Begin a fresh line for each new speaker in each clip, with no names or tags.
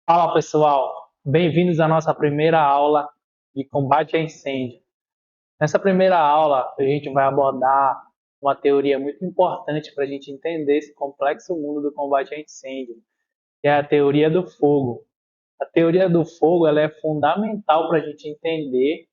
Fala pessoal, bem-vindos à nossa primeira aula de combate a incêndio. Nessa primeira aula, a gente vai abordar uma teoria muito importante para a gente entender esse complexo mundo do combate a incêndio, que é a teoria do fogo. A teoria do fogo ela é fundamental para a gente entender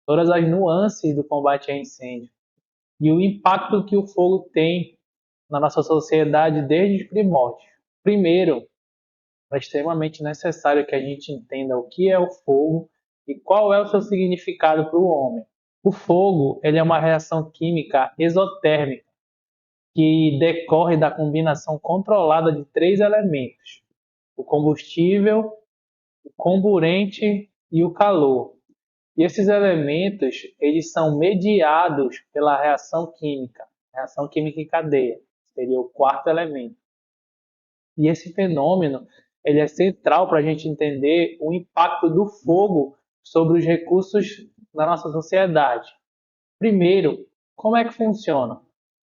todas as nuances do combate a incêndio e o impacto que o fogo tem na nossa sociedade desde os primórdios. Primeiro, é extremamente necessário que a gente entenda o que é o fogo e qual é o seu significado para o homem. O fogo ele é uma reação química exotérmica que decorre da combinação controlada de três elementos: o combustível, o comburente e o calor. E esses elementos eles são mediados pela reação química em cadeia, seria o quarto elemento. E esse fenômeno ele é central para a gente entender o impacto do fogo sobre os recursos da nossa sociedade. Primeiro, como é que funciona?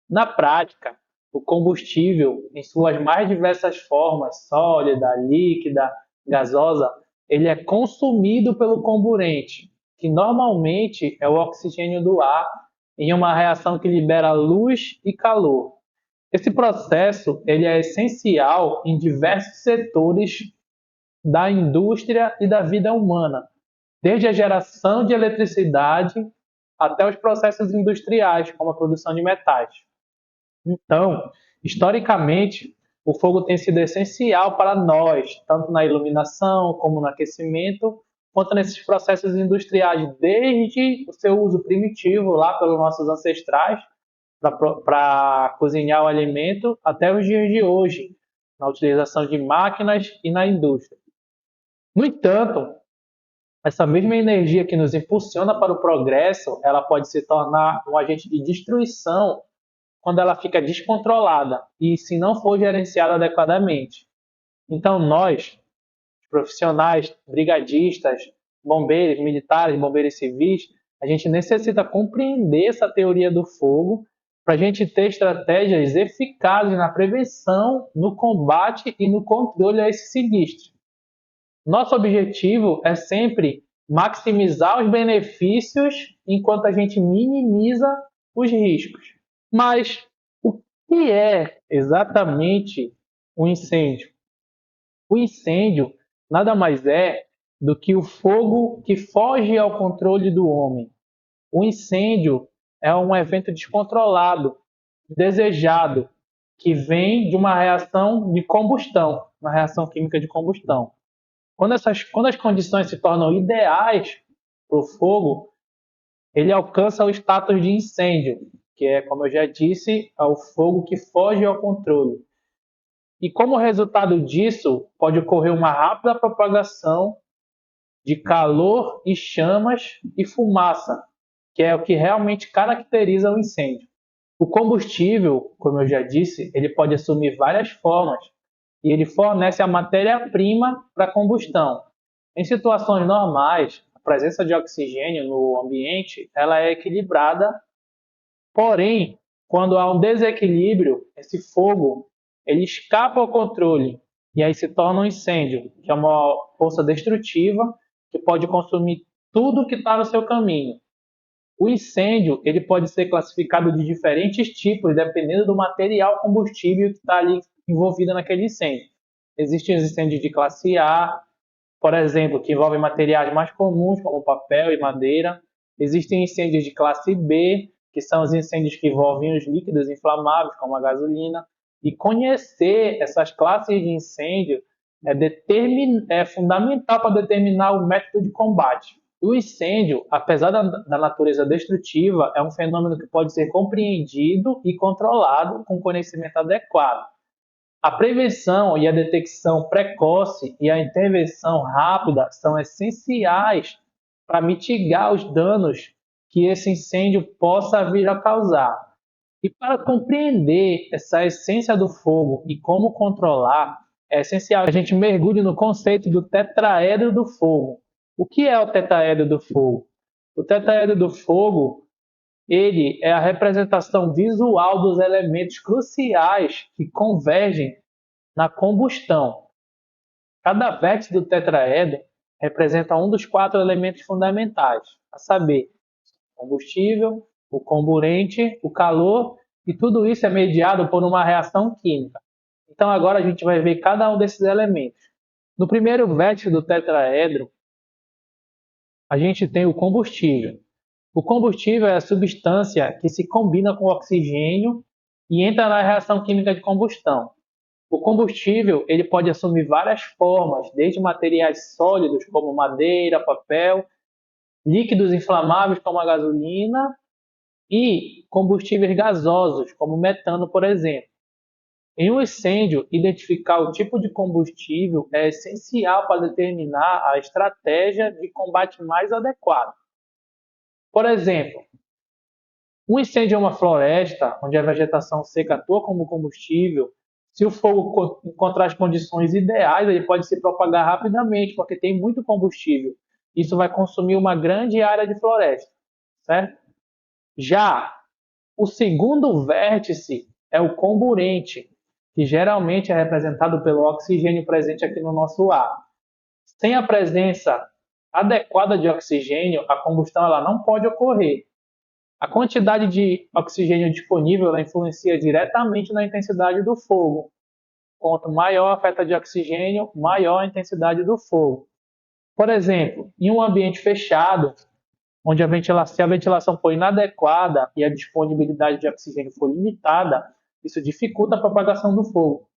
Na prática, o combustível, em suas mais diversas formas, sólida, líquida, gasosa, ele é consumido pelo comburente, que normalmente é o oxigênio do ar, em uma reação que libera luz e calor. Esse processo ele é essencial em diversos setores da indústria e da vida humana, desde a geração de eletricidade até os processos industriais, como a produção de metais. Então, historicamente, o fogo tem sido essencial para nós, tanto na iluminação como no aquecimento, quanto nesses processos industriais, desde o seu uso primitivo lá pelos nossos ancestrais, para cozinhar o alimento até os dias de hoje, na utilização de máquinas e na indústria. No entanto, essa mesma energia que nos impulsiona para o progresso, ela pode se tornar um agente de destruição quando ela fica descontrolada e se não for gerenciada adequadamente. Então, nós, profissionais, brigadistas, bombeiros, militares, bombeiros civis, a gente necessita compreender essa teoria do fogo para a gente ter estratégias eficazes na prevenção, no combate e no controle a esse sinistro. Nosso objetivo é sempre maximizar os benefícios enquanto a gente minimiza os riscos. Mas o que é exatamente um incêndio? O incêndio nada mais é do que o fogo que foge ao controle do homem. O incêndio é um evento descontrolado, desejado, que vem de uma reação de combustão, uma reação química de combustão. Quando as condições se tornam ideais para o fogo, ele alcança o status de incêndio, que é, como eu já disse, é o fogo que foge ao controle. E como resultado disso, pode ocorrer uma rápida propagação de calor e chamas e fumaça, que é o que realmente caracteriza o incêndio. O combustível, como eu já disse, ele pode assumir várias formas e ele fornece a matéria-prima para a combustão. Em situações normais, a presença de oxigênio no ambiente ela é equilibrada, porém, quando há um desequilíbrio, esse fogo ele escapa ao controle e aí se torna um incêndio, que é uma força destrutiva que pode consumir tudo que está no seu caminho. O incêndio ele pode ser classificado de diferentes tipos, dependendo do material combustível que está ali envolvido naquele incêndio. Existem os incêndios de classe A, por exemplo, que envolvem materiais mais comuns, como papel e madeira. Existem incêndios de classe B, que são os incêndios que envolvem os líquidos inflamáveis, como a gasolina. E conhecer essas classes de incêndio é fundamental para determinar o método de combate. O incêndio, apesar da natureza destrutiva, é um fenômeno que pode ser compreendido e controlado com conhecimento adequado. A prevenção e a detecção precoce e a intervenção rápida são essenciais para mitigar os danos que esse incêndio possa vir a causar. E para compreender essa essência do fogo e como controlar, é essencial que a gente mergulhe no conceito do tetraedro do fogo. O que é o tetraedro do fogo? O tetraedro do fogo ele é a representação visual dos elementos cruciais que convergem na combustão. Cada vértice do tetraedro representa um dos 4 elementos fundamentais, a saber, o combustível, o comburente, o calor, e tudo isso é mediado por uma reação química. Então agora a gente vai ver cada um desses elementos. No primeiro vértice do tetraedro, a gente tem o combustível. O combustível é a substância que se combina com o oxigênio e entra na reação química de combustão. O combustível ele pode assumir várias formas, desde materiais sólidos como madeira, papel, líquidos inflamáveis como a gasolina e combustíveis gasosos como metano, por exemplo. Em um incêndio, identificar o tipo de combustível é essencial para determinar a estratégia de combate mais adequada. Por exemplo, um incêndio em uma floresta, onde a vegetação seca atua como combustível, se o fogo encontrar as condições ideais, ele pode se propagar rapidamente, porque tem muito combustível. Isso vai consumir uma grande área de floresta, certo? Já o segundo vértice é o comburente, que geralmente é representado pelo oxigênio presente aqui no nosso ar. Sem a presença adequada de oxigênio, a combustão ela não pode ocorrer. A quantidade de oxigênio disponível ela influencia diretamente na intensidade do fogo. Quanto maior a oferta de oxigênio, maior a intensidade do fogo. Por exemplo, em um ambiente fechado, onde se a ventilação for inadequada e a disponibilidade de oxigênio for limitada, isso dificulta a propagação do fogo.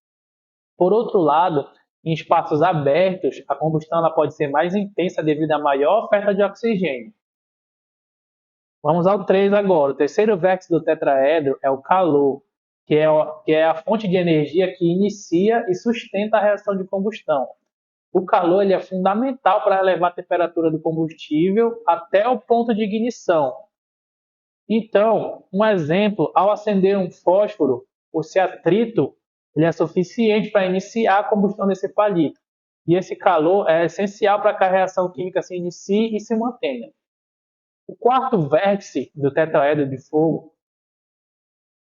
Por outro lado, em espaços abertos, a combustão ela pode ser mais intensa devido à maior oferta de oxigênio. Vamos ao 3 agora. O terceiro vértice do tetraedro é o calor, que é a fonte de energia que inicia e sustenta a reação de combustão. O calor ele é fundamental para elevar a temperatura do combustível até o ponto de ignição. Então, um exemplo, ao acender um fósforo, esse atrito ele é suficiente para iniciar a combustão desse palito. E esse calor é essencial para que a reação química se inicie e se mantenha. O quarto vértice do tetraedro de fogo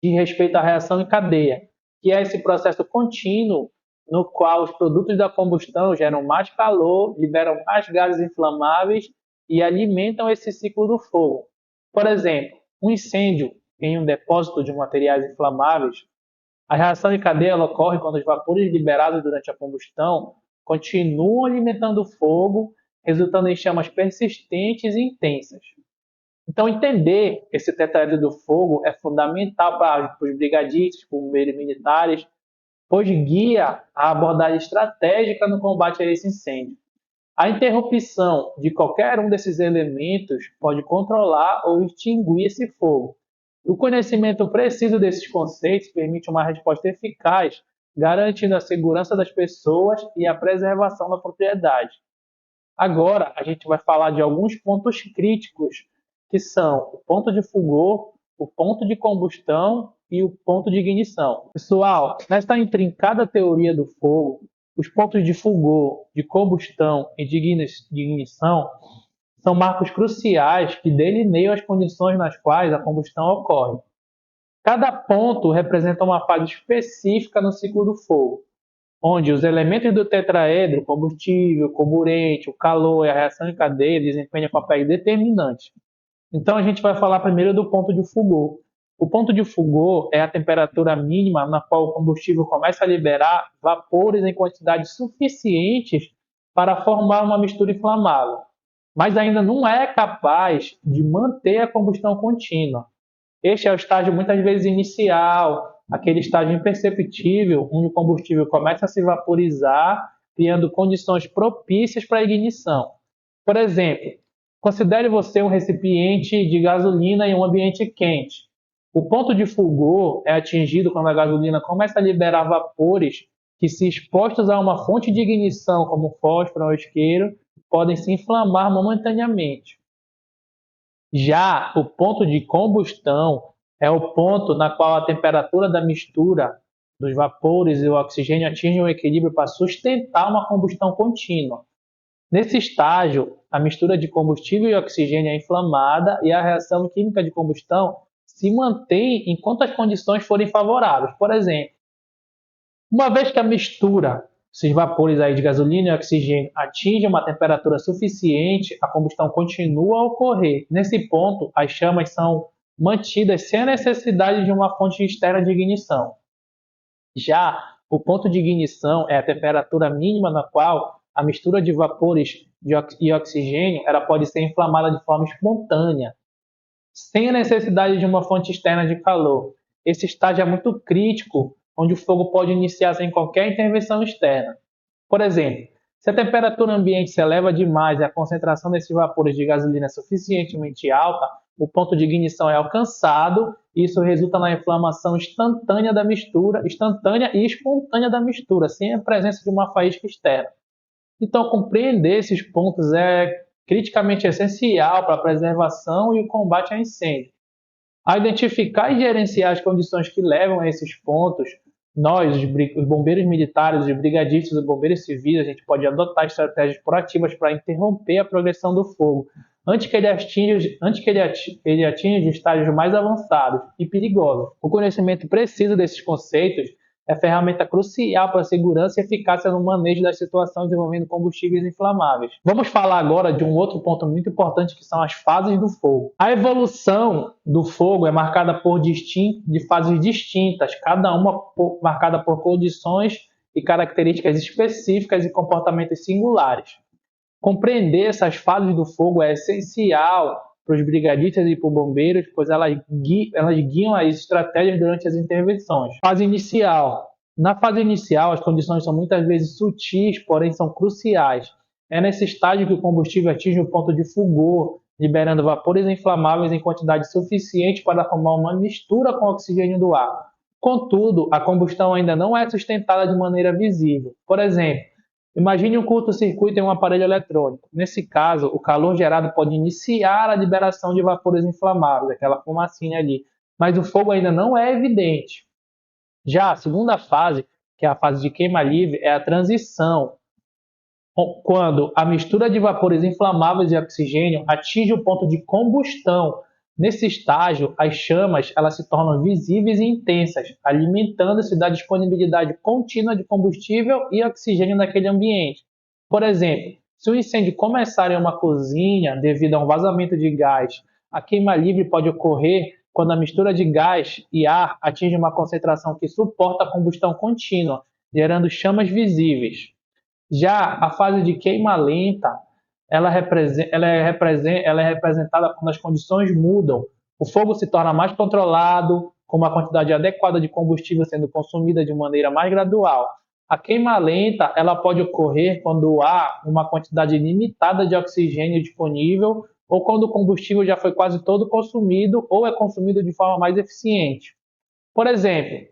diz respeito à reação em cadeia, que é esse processo contínuo no qual os produtos da combustão geram mais calor, liberam mais gases inflamáveis e alimentam esse ciclo do fogo. Por exemplo, um incêndio em um depósito de materiais inflamáveis, a reação em cadeia ocorre quando os vapores liberados durante a combustão continuam alimentando o fogo, resultando em chamas persistentes e intensas. Então, entender esse tetraedro do fogo é fundamental para os brigadistas, bombeiros militares, pois guia a abordagem estratégica no combate a esse incêndio. A interrupção de qualquer um desses elementos pode controlar ou extinguir esse fogo. O conhecimento preciso desses conceitos permite uma resposta eficaz, garantindo a segurança das pessoas e a preservação da propriedade. Agora, a gente vai falar de alguns pontos críticos, que são o ponto de fulgor, o ponto de combustão e o ponto de ignição. Pessoal, nesta intrincada teoria do fogo, os pontos de fulgor, de combustão e de ignição são marcos cruciais que delineiam as condições nas quais a combustão ocorre. Cada ponto representa uma fase específica no ciclo do fogo, onde os elementos do tetraedro, combustível, comburente, o calor e a reação em cadeia desempenham papéis determinantes. Então a gente vai falar primeiro do ponto de fulgor. O ponto de fulgor é a temperatura mínima na qual o combustível começa a liberar vapores em quantidades suficientes para formar uma mistura inflamável, mas ainda não é capaz de manter a combustão contínua. Este é o estágio muitas vezes inicial, aquele estágio imperceptível, onde o combustível começa a se vaporizar, criando condições propícias para a ignição. Por exemplo, considere você um recipiente de gasolina em um ambiente quente. O ponto de fulgor é atingido quando a gasolina começa a liberar vapores que, se expostos a uma fonte de ignição, como fósforo ou isqueiro, podem se inflamar momentaneamente. Já o ponto de combustão é o ponto na qual a temperatura da mistura dos vapores e o oxigênio atinge um equilíbrio para sustentar uma combustão contínua. Nesse estágio, a mistura de combustível e oxigênio é inflamada e a reação química de combustão se mantém enquanto as condições forem favoráveis. Por exemplo, uma vez que a mistura esses vapores aí de gasolina e oxigênio atingem uma temperatura suficiente, a combustão continua a ocorrer. Nesse ponto, as chamas são mantidas sem a necessidade de uma fonte externa de ignição. Já o ponto de ignição é a temperatura mínima na qual a mistura de vapores e oxigênio ela pode ser inflamada de forma espontânea, sem a necessidade de uma fonte externa de calor. Esse estágio é muito crítico, onde o fogo pode iniciar sem qualquer intervenção externa. Por exemplo, se a temperatura ambiente se eleva demais e a concentração desses vapores de gasolina é suficientemente alta, o ponto de ignição é alcançado e isso resulta na inflamação instantânea e espontânea da mistura, sem a presença de uma faísca externa. Então, compreender esses pontos é criticamente essencial para a preservação e o combate a incêndio. Ao identificar e gerenciar as condições que levam a esses pontos, nós, os bombeiros militares, os brigadistas, os bombeiros civis, a gente pode adotar estratégias proativas para interromper a progressão do fogo, antes que ele atinja estágios mais avançados e perigosos. O conhecimento preciso desses conceitos é ferramenta crucial para a segurança e eficácia no manejo das situações envolvendo combustíveis inflamáveis. Vamos falar agora de um outro ponto muito importante, que são as fases do fogo. A evolução do fogo é marcada de fases distintas, cada uma marcada por condições e características específicas e comportamentos singulares. Compreender essas fases do fogo é essencial para os brigadistas e para os bombeiros, pois elas guiam as estratégias durante as intervenções. Fase inicial. Na fase inicial, as condições são muitas vezes sutis, porém são cruciais. É nesse estágio que o combustível atinge o ponto de fulgor, liberando vapores inflamáveis em quantidade suficiente para formar uma mistura com o oxigênio do ar. Contudo, a combustão ainda não é sustentada de maneira visível. Por exemplo, imagine um curto-circuito em um aparelho eletrônico. Nesse caso, o calor gerado pode iniciar a liberação de vapores inflamáveis, aquela fumacinha ali, mas o fogo ainda não é evidente. Já a segunda fase, que é a fase de queima livre, é a transição, quando a mistura de vapores inflamáveis e oxigênio atinge o ponto de combustão. Nesse estágio, as chamas elas se tornam visíveis e intensas, alimentando-se da disponibilidade contínua de combustível e oxigênio naquele ambiente. Por exemplo, se o incêndio começar em uma cozinha devido a um vazamento de gás, a queima livre pode ocorrer quando a mistura de gás e ar atinge uma concentração que suporta a combustão contínua, gerando chamas visíveis. Já a fase de queima lenta ela é representada quando as condições mudam. O fogo se torna mais controlado, com uma quantidade adequada de combustível sendo consumida de maneira mais gradual. A queima lenta ela pode ocorrer quando há uma quantidade limitada de oxigênio disponível ou quando o combustível já foi quase todo consumido ou é consumido de forma mais eficiente. Por exemplo,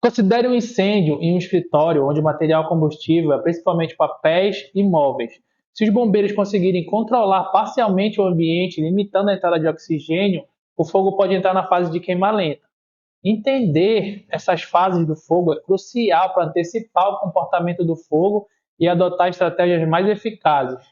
considere um incêndio em um escritório onde o material combustível é principalmente papéis e móveis. Se os bombeiros conseguirem controlar parcialmente o ambiente, limitando a entrada de oxigênio, o fogo pode entrar na fase de queima lenta. Entender essas fases do fogo é crucial para antecipar o comportamento do fogo e adotar estratégias mais eficazes.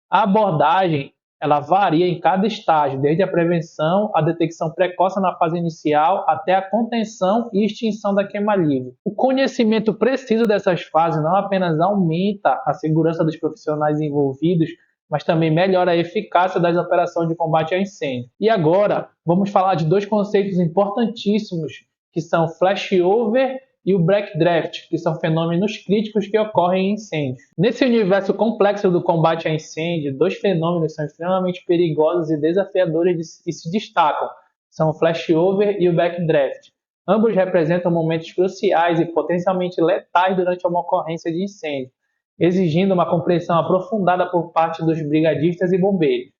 A abordagem ela varia em cada estágio, desde a prevenção, a detecção precoce na fase inicial, até a contenção e extinção da queima livre. O conhecimento preciso dessas fases não apenas aumenta a segurança dos profissionais envolvidos, mas também melhora a eficácia das operações de combate a incêndio. E agora, vamos falar de dois conceitos importantíssimos, que são o flashover e o backdraft, que são fenômenos críticos que ocorrem em incêndios. Nesse universo complexo do combate a incêndio, dois fenômenos são extremamente perigosos e desafiadores e se destacam. São o flashover e o backdraft. Ambos representam momentos cruciais e potencialmente letais durante uma ocorrência de incêndio, exigindo uma compreensão aprofundada por parte dos brigadistas e bombeiros.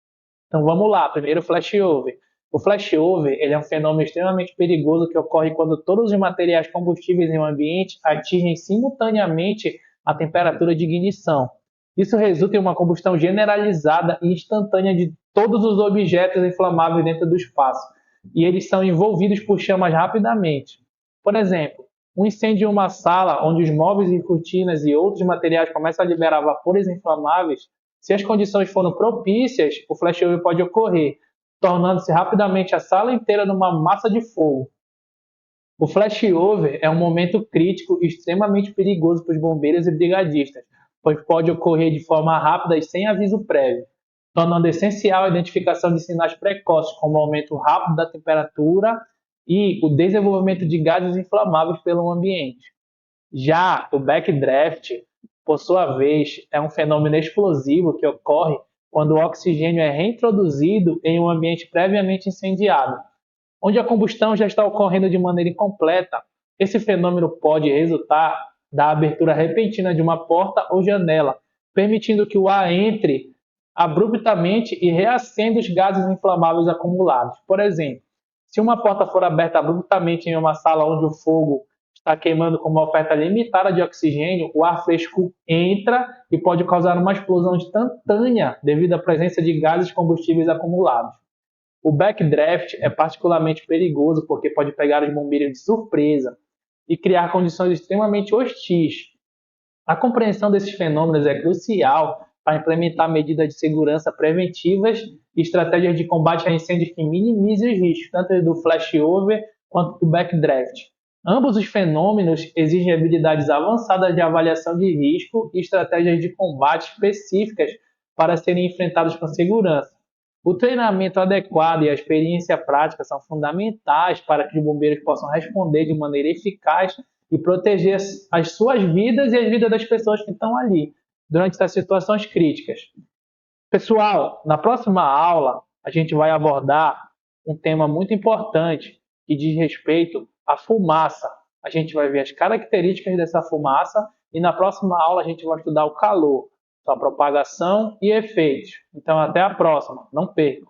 Então vamos lá, primeiro o flashover. O flashover ele é um fenômeno extremamente perigoso que ocorre quando todos os materiais combustíveis em um ambiente atingem simultaneamente a temperatura de ignição. Isso resulta em uma combustão generalizada e instantânea de todos os objetos inflamáveis dentro do espaço, e eles são envolvidos por chamas rapidamente. Por exemplo, um incêndio em uma sala onde os móveis e cortinas e outros materiais começam a liberar vapores inflamáveis, se as condições forem propícias, o flashover pode ocorrer, tornando-se rapidamente a sala inteira numa massa de fogo. O flashover é um momento crítico e extremamente perigoso para os bombeiros e brigadistas, pois pode ocorrer de forma rápida e sem aviso prévio, tornando essencial a identificação de sinais precoces, como o aumento rápido da temperatura e o desenvolvimento de gases inflamáveis pelo ambiente. Já o backdraft, por sua vez, é um fenômeno explosivo que ocorre quando o oxigênio é reintroduzido em um ambiente previamente incendiado, onde a combustão já está ocorrendo de maneira incompleta. Esse fenômeno pode resultar da abertura repentina de uma porta ou janela, permitindo que o ar entre abruptamente e reacenda os gases inflamáveis acumulados. Por exemplo, se uma porta for aberta abruptamente em uma sala onde o fogo está queimando com uma oferta limitada de oxigênio, o ar fresco entra e pode causar uma explosão instantânea devido à presença de gases combustíveis acumulados. O backdraft é particularmente perigoso porque pode pegar os bombeiros de surpresa e criar condições extremamente hostis. A compreensão desses fenômenos é crucial para implementar medidas de segurança preventivas e estratégias de combate a incêndios que minimizem os riscos, tanto do flashover quanto do backdraft. Ambos os fenômenos exigem habilidades avançadas de avaliação de risco e estratégias de combate específicas para serem enfrentados com segurança. O treinamento adequado e a experiência prática são fundamentais para que os bombeiros possam responder de maneira eficaz e proteger as suas vidas e as vidas das pessoas que estão ali durante essas situações críticas. Pessoal, na próxima aula a gente vai abordar um tema muito importante que diz respeito à fumaça. A gente vai ver as características dessa fumaça e na próxima aula a gente vai estudar o calor, sua propagação e efeitos. Então até a próxima, não percam!